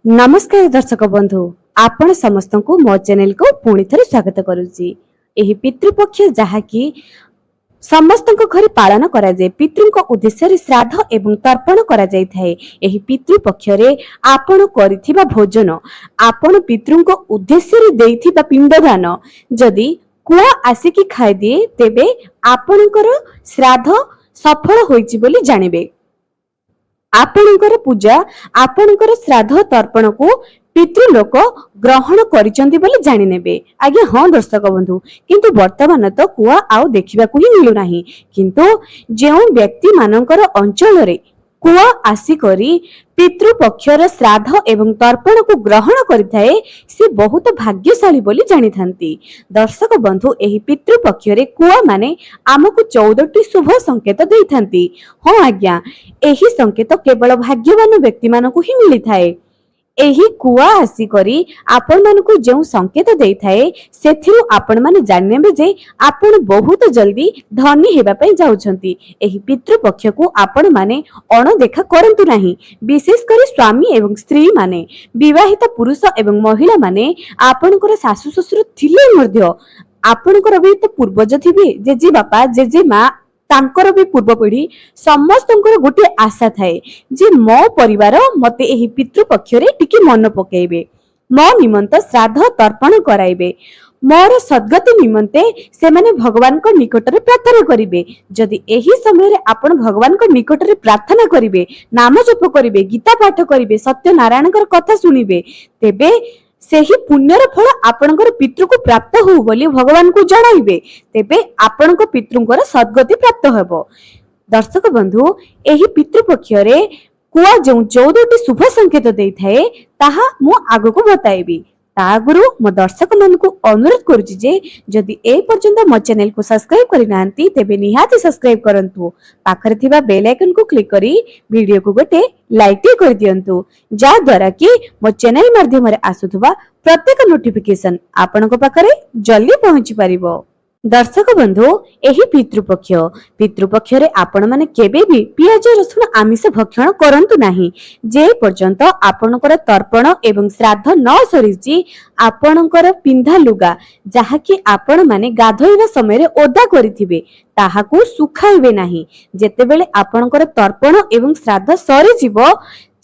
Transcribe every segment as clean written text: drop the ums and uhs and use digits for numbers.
नमस्कार दर्शक बंधु आपण समस्त को मो चैनल को पुणी थे स्वागत करुच्ची। एही पितृपक्ष जहाँकि समस्त घर पालन करा जाए पितृ उद्देश्य श्राद्ध एवं तर्पण करा जाय थाए। एही पितृपक्ष रे आपण करिथिबा भोजन आपण पितृ उद्देश्य देइथिबा पिंडदान जदि कुआ आसिकी खाइ दिए तेबे आपणकर श्राद्ध सफल होइछि बोली जानिबे। आपणकर पूजा आपणकर श्राद्ध तर्पण को पितृलोक ग्रहण करिसंती बोली जानि नेबे। आगे हाँ दर्शक बंधु किंतु वर्तमान तो कुआ आउ देखिबा को ही मिलु नाही। किंतु जेउ व्यक्ति मानकर अंचल रे कुआ आसी करी पितृपक्षर श्राद्ध एवं तर्पण को ग्रहण करिथाए से बहुत भाग्यशाली बोली जानि थांती। दर्शक बंधु एही पितृपक्ष रे कुआ माने आमको 14टी शुभ संकेत देई थांती। हाँ आज्ञा एही संकेत केवल भाग्यवान व्यक्ति मानकु ही मिली थाए। एही कुआ आसी करी आपण मानकु जेउ संकेत देई थाए सेथिरु आपण माने जानिबे जे आपण बहुत जल्दी धनी हेबा पई जाउछंती। एही पितृपक्ष को आपण माने अणदेखा करंतु नाही। विशेष करी स्वामी एवं स्त्री माने विवाहित पुरुष एवं महिला माने आपणकर सासु ससुर थिले मध्य आपणकर भी तो पूर्वज थिबे जेजे बापा जेजे माँ तांकर भी पूर्व पीढ़ी समस्तंकर गोटे आशा थाए जे मो परिवार मते एही पितृपक्ष रे टिके मन पकेइबे मो निमंत श्राद्ध तर्पण कराइबे मोर सद्गति निमंते से माने भगवान को निकट रे प्रार्थना करिवे। जदि एही समय रे आपण भगवान को निकट रे प्रार्थना करिवे नाम जप करिवे गीता पाठ करिवे सत्य नारायण कथा सुनिवे तेबे सेही पुण्यर फल आपणकर पितृ को प्राप्त हो बोली भगवान को जणाइबे तेबे आपणक पितृंकर सद्गति प्राप्त हेबो। दर्शक बंधु एही पितृपक्ष रे कुआ जो 14टी शुभ संकेत देई थाए ताहा मु आगु को बताइबी। ता गुरु मो दर्शक मन को अनुरोध करूची जे जदि ए पर्यंत मो चैनल को सब्सक्राइब करि नांती तेबे निहाती सब्सक्राइब करंतु पाखरे थिबा बेल आइकन को क्लिक करी वीडियो को गोटे लाइक टे कर दियंतु जा द्वारा कि मो चैनल माध्यम रे आसुथबा प्रत्येक नोटिफिकेशन आपन को पाखरे जल्दी पहुंची परिबो। दर्शक बंधु एही पितृपक्ष रे आपण माने केबे भी पियाज रसुण आमिष भक्षण करंतु नाही। जे पर्यंत आपणकर तर्पण एवं श्राद्ध न सरिची आपणकर पिंधा लुगा जहा कि आपण माने गाधोइबा समय रे ओदा करिथिबे ताहाकू सुखाइबे नाही। जेतेबेले आपणकर तर्पण एवं श्राद्ध सरि जीवो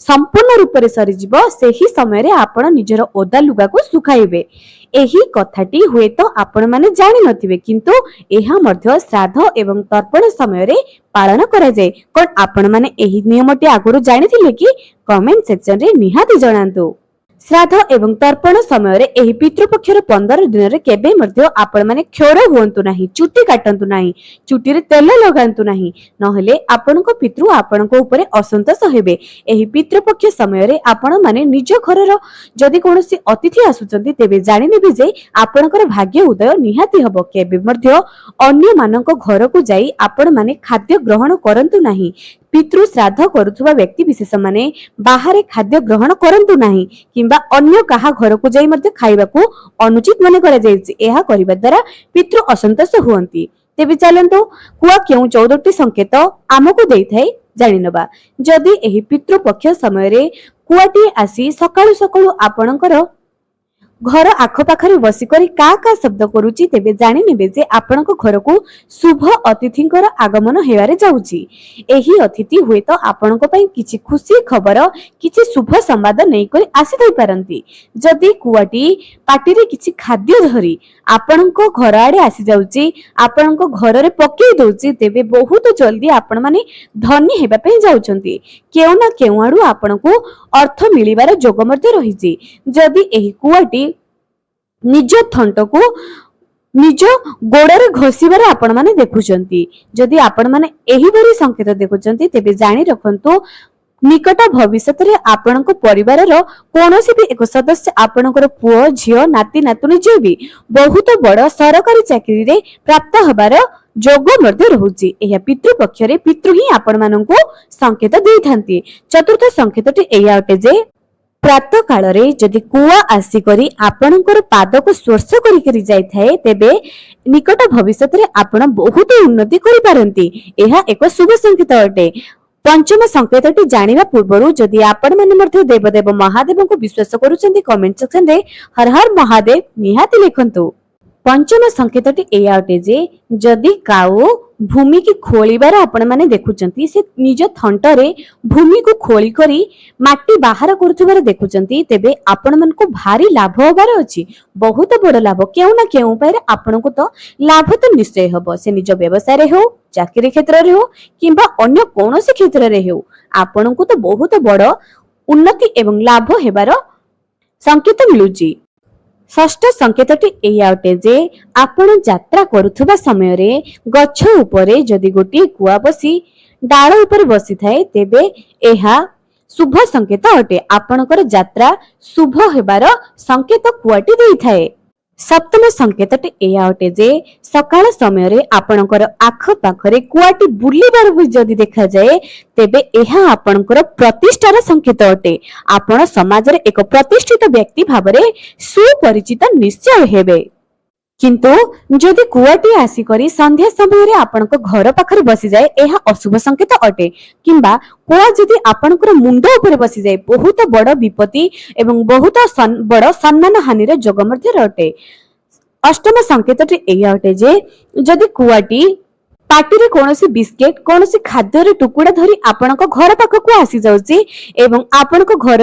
संपूर्ण रूप से सरीजीव सेही समय रे आपण निजर ओदा लुगा को सुखाइबे। एही कथाटी हुए तो आपण माने जानि नथिबे किंतु एहा मध्य श्राद्ध एवं तर्पण समय रे पालन करा जाय। कोन आपण माने एही नियमटी आगुरु जानिथिले कि कमेंट सेक्शन रे निहाती जणांतु। श्राद्ध एवं तर्पण समय रे एही पितृपक्षर 15 दिन रे केबे मध्य आपण माने क्षोर हुअंतु नाही चुटी काटंतु नाही चुटी रे तेल लगांतु नाही नहले आपनको पितृ आपनको ऊपर असंतोष हेबे। एही पितृपक्ष समय रे आपण माने निज घरर जदि कोनोसी अतिथि आसुचंती तेबे जानि नेबे जे आपनकर भाग्य उदय निहाती हबो। केबे मध्य अन्य मानक घर को जाई आपण माने खाद्य ग्रहण करंतु नाही। पितृ श्राद्ध करुथुवा व्यक्ति विशेष माने बाहर खाद्य ग्रहण करंतु नाही किंबा अन्य कहा घर को जाई मध्य खाइबा को अनुचित माने करा जायछि। एहा करिबा द्वारा पितृ असंतोष हुअंती। तेबे चलंतु कुआ केउ 14टी संकेत आमको देई थाए जानि नबा। जदि एही पितृपक्ष समय रे कुआटी आसी सकाळु सकाळु आपणकर घर आखपाखरे बसी करी का शब्द करूची तेबे जानि नेबे जे आपणक घर को शुभ अतिथिंकर आगमन हेबारे जाउची। एही अतिथि हुए तो आपणक पई किछि खुशी खबर किछि शुभ संवाद नै करी आसी दई पारंती। जदि कुआटी पाटी रे किछि खाद्य धरी आपणक घर आडे आसी जाउची आपणक घर रे पकेई दउची तेबे बहुत जल्दी आपण माने धनी हेबा पई जाउचंती। केउ ना केउ आडू आपणको अर्थ मिलिबार जोग मध्ये रहिची। जदि एही कुआटी निज थंट को निज गोड़े घोषिबार आपण माने देखुचंती जदि आपण माने एही भरी संकेत देखुचंती तेबे जानि रखंतु निकट भविष्य रे आपणक परिवार रो कोनोसी भी एक सदस्य आपणकर पुओ झियो नाती नातुनी जे भी बहुत बड़ सरकारी चाकरी रे प्राप्त हबार जोग मध्ये रहुची। एहा पितृपक्ष रे पितृ ही आपण माननकु संकेत देइथांती। चतुर्थ संकेतटी एया अटे जे प्रातः काल रे जदि कुआ आसी करी आपणकर पाद को स्पर्श करी जाय थाए तेबे निकट भविष्य रे आपण बहुत उन्नति करि पारंती। एहा एक शुभ संकेत अटे। पंचम संकेतटी जानिबा पूर्वरु जदि आपण माने मध्ये देवदेव महादेव को विश्वास करूछन्ती कमेंट सेक्शन रे हर हर महादेव निहाती लिखंतु। पंचम संकेतटी एया अटे जे जदि काऊ भूमि की खोलिबार आपण माने देखुचंती से निज थंटरे भूमि को खोली करी माटी बाहर करथुबार देखुचंती तेबे आपण मन को भारी लाभ होबार अछि। बहुत बड़ लाभ केउ ना केउ उपाय आपण को तो लाभ तो निश्चय हबो। से निज व्यवसाय रे हो चाकरी क्षेत्र रे हो किंबा अन्य कोनोसी क्षेत्र रे हो आपण को तो बहुत बड़ उन्नति एवं लाभ हेबार संकेत मिलुची। षष्ठ संकेतटी एया अटे जे आपण यात्रा करुथुबा समय रे गछ उपरे जदि गोटी कुआ बसी डाळ उपरे बसी थाए तेबे एहा शुभ संकेत अटे। आपणकर यात्रा शुभ हेबार संकेत कुआटी देई थाए। सप्तम संकेतटी एया अटे जे सकाळ समय रे आपणकर आख पाखरे कुआटी बुलिबार जदि देखा जाए तेबे एहा आपणकर प्रतिष्ठार संकेत अटे। आपण समाज रे एक प्रतिष्ठित व्यक्ति भाबरे सुपरिचित निश्चय हेबे। किंतु जदि कुआटी आसी करी संध्या समय रे आपणक घर पाखरे बसी जाए एहा अशुभ संकेत अटे। किंबा कुआ जदि आपणकर मुंड उपरे बसी जाए बहुत बड़ विपत्ति एवं बहुत बड़ सम्मान हानि रे जोग मध्ये अटे। अष्टम संकेतटी एया अटे जे जदि कुआटी पार्टी कोनोसी बिस्केट कोनोसी खाद्य रे टुकुड़ा धरी आपणक घर पाखकु आसी जाउची एवं आपणक घर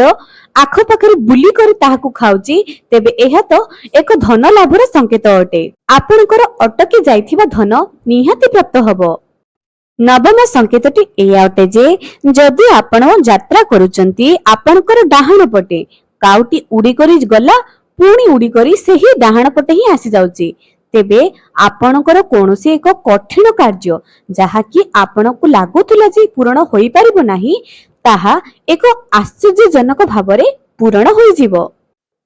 आख पाखरे बुली करी ताहाकु खाउची तेबे एहा तो एक धन लाभर संकेत अटे। आपणकर अटकी जाइथिबा धन निहाती प्राप्त हबो। नवम संकेतटी एया अटे जे जदि आपण यात्रा करूचंती आपणकर डाहाण पटे काउटी उडी करी गला पुणी उडी करी सेही डाहाण पटे ही आसी जाउची तेबे आपणकर कोनोसी एक कठिन कार्य जहा कि आपणकु लागुथुला जे पूर्ण होई परिबो नाही ताहा एक आश्चर्यजनक भावरे पूर्ण होई जिवो।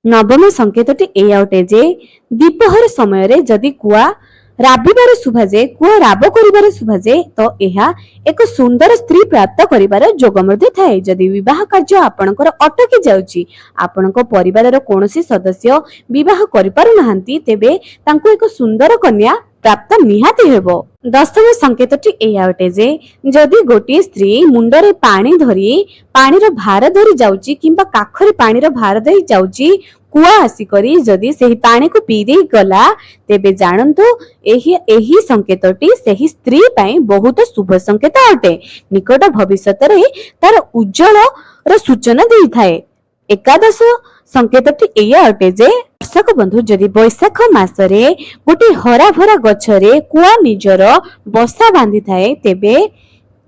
नवम संकेतटी एया अटे जे दीपहर समय रे जदि कुआ राबिबार शुभा जे कुआ राब करिबार शुभा जे तो एहा एक सुंदर स्त्री प्राप्त करिबार जोग मध्ये थाए। जदि विवाह कार्य आपणकर अटकी जाउची आपणक परिवारर कोनोसी सदस्य विवाह करि पारु नाहंती तेबे तांको एक सुंदर कन्या प्राप्त निहाती हेबो। दशम संकेतटी एया अटे जे जदि गोटी स्त्री मुंडरे पानी धरी पानीर भार धरी जाउची किंबा काखरे पानीर भार धरी जाउची कुआ आसी करी जदि सेही पानी को पी दे गला तेबे जानंतु एही संकेतटी सेही स्त्री पई बहुत शुभ संकेत अटे। निकट भविष्यत रे तार उज्जवल र सूचना देई थाए। एकादश संकेतटी एया अटे जे दर्शक बंधु जदि बैशाख मासरे गोटे हरा भरा गछरे कुआ निजर बसा बांधी थाए तेबे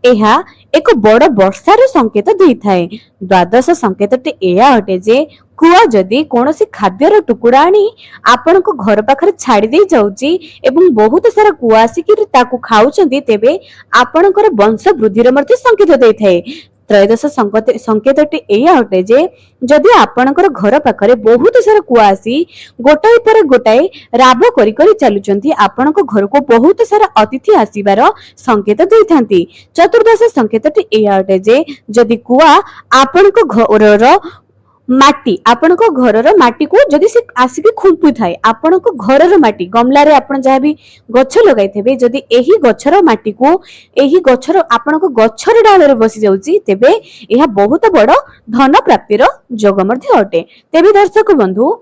एहा एक बड़ वर्षार संकेत देई थाए। द्वादश संकेतटी एया अटे जे कुआ जदि कोनोसी खाद्यर टुकुड़ा आनी आपणको घर पाखरे छाड़ी दे जाउची एवं बहुत सारा कुआ आसिकी ताकू खाउचंती तेबे आपणकर वंश वृद्धिर मध्ये संकेत देई थाए। त्रयोदश संकेतटी एया अटे जे जदि आपणकर घर पाखरे बहुत सारा कुआ आसी गोटाए पर गोटाए राब करी करी चलुचंती आपणको घर को बहुत सारा अतिथि आसीबार संकेत देइथांती। चतुर्दश संकेतटी एया अटे जे जदि कुआ आपणको घरर माटी आपणको घरर माटी को जदि से आसिके खुंपु थाए आपणको घरर माटी गमला रे आपण जहा भी गछ लगाई थेबे जदि एही गछर माटी को एही गछर आपणको गछर डाल रे बसी जाउची तेबे एहा बहुत बड़ धन प्राप्तिर जोग मध्ये अटे। तेबे दर्शक बंधु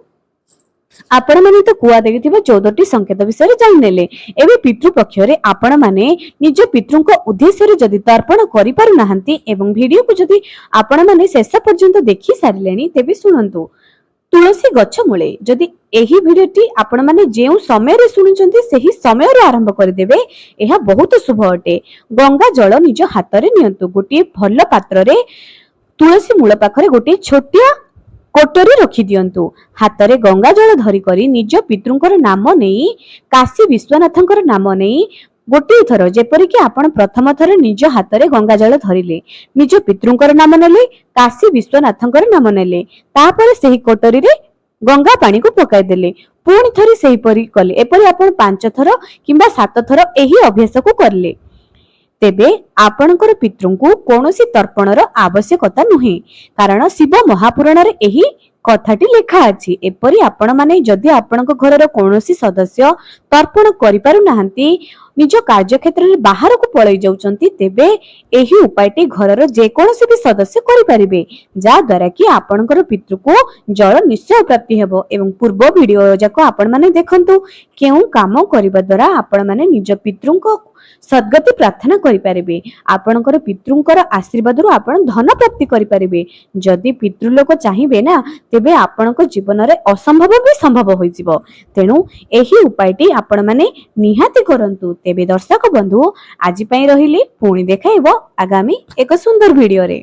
आपण माने तो कुआ देखिथिबा 14टी संकेत विषय रे जानि नेले। एबे पितृ पक्ष रे आपण माने निज पितृंक उद्देश्य रे जदि तर्पण करि पारु नाहंती एवं वीडियो को जदि आपण माने शेष पर्यंत देखि सारिलेनी तेबे सुनंतु। तुलसी गछ मूले जदि एही वीडियोटी आपण माने जेउ समय रे सुनुचंती सेही समय रे आरंभ कर देबे एहा बहुत शुभ अटे। गंगा जल निज हाथ रे नियंतु गोटी भल पात्र रे तुलसी मूल पाखरे गोटी छोटिया कोटरी रखी दियंतु। हाथ रे गंगा जल धरी करी निज पितृंकर नाम नेई काशी विश्वनाथंकर नाम नेई गोटे थर जेपरि कि आपण प्रथम थर निज हाथ रे गंगा जल धरिले निज पितृंकर नाम नेले काशी विश्वनाथंकर नाम नेले तापर सेही कोटरी रे गंगा पानी को पकाई देले पुणी थरी सेही परि कले एपरि आपण 5 थर किंबा 7 थर एही अभ्यास को करले तेबे आपणकर पितृंकु कोनोसी तर्पणर आवश्यकता नुहे कारण शिव महापुराण रे एही କଥାଟି ଲେଖା ଅଛି। ଏପରି ଆପଣମାନେ ଯଦି ଆପଣଙ୍କ ଘରର କୌଣସି ସଦସ୍ୟ ତର୍ପଣ କରିପାରୁନାହାନ୍ତି, ନିଜ କାର୍ଯ୍ୟକ୍ଷେତ୍ରରେ ବାହାରକୁ ପଳେଇ ଯାଉଛନ୍ତି, ତେବେ ଏହି ଉପାୟଟି ଘରର ଯେକୌଣସି ବି ସଦସ୍ୟ କରିପାରିବେ, ଯାହା ଦ୍ୱାରା କି ଆପଣଙ୍କର ପିତୃକୁ ଜଳ ନିଶ୍ଚୟ ପ୍ରାପ୍ତି ହେବ। ଏବଂ ପୂର୍ବ ଭିଡିଓ ଯାକ ଆପଣମାନେ ଦେଖନ୍ତୁ, କେଉଁ କାମ କରିବା ଦ୍ୱାରା ଆପଣମାନେ ନିଜ ପିତୃଙ୍କ ସଦ୍ଗତି ପ୍ରାର୍ଥନା କରିପାରିବେ। ଆପଣଙ୍କର ପିତୃଙ୍କର ଆଶୀର୍ବାଦରୁ ଆପଣ ଧନ ପ୍ରାପ୍ତି କରିପାରିବେ। ଯଦି ପିତୃଲୋକ ଚାହିଁବେ ନା, ତେବେ ଆପଣଙ୍କ ଜୀବନରେ ଅସମ୍ଭବ ବି ସମ୍ଭବ ହୋଇଯିବ। ତେଣୁ ଏହି ଉପାୟଟି ଆପଣମାନେ ନିହାତି କରନ୍ତୁ। ତେବେ ଦର୍ଶକ ବନ୍ଧୁ, ଆଜି ପାଇଁ ରହିଲି, ପୁଣି ଦେଖାଇବ ଆଗାମୀ ଏକ ସୁନ୍ଦର ଭିଡିଓରେ।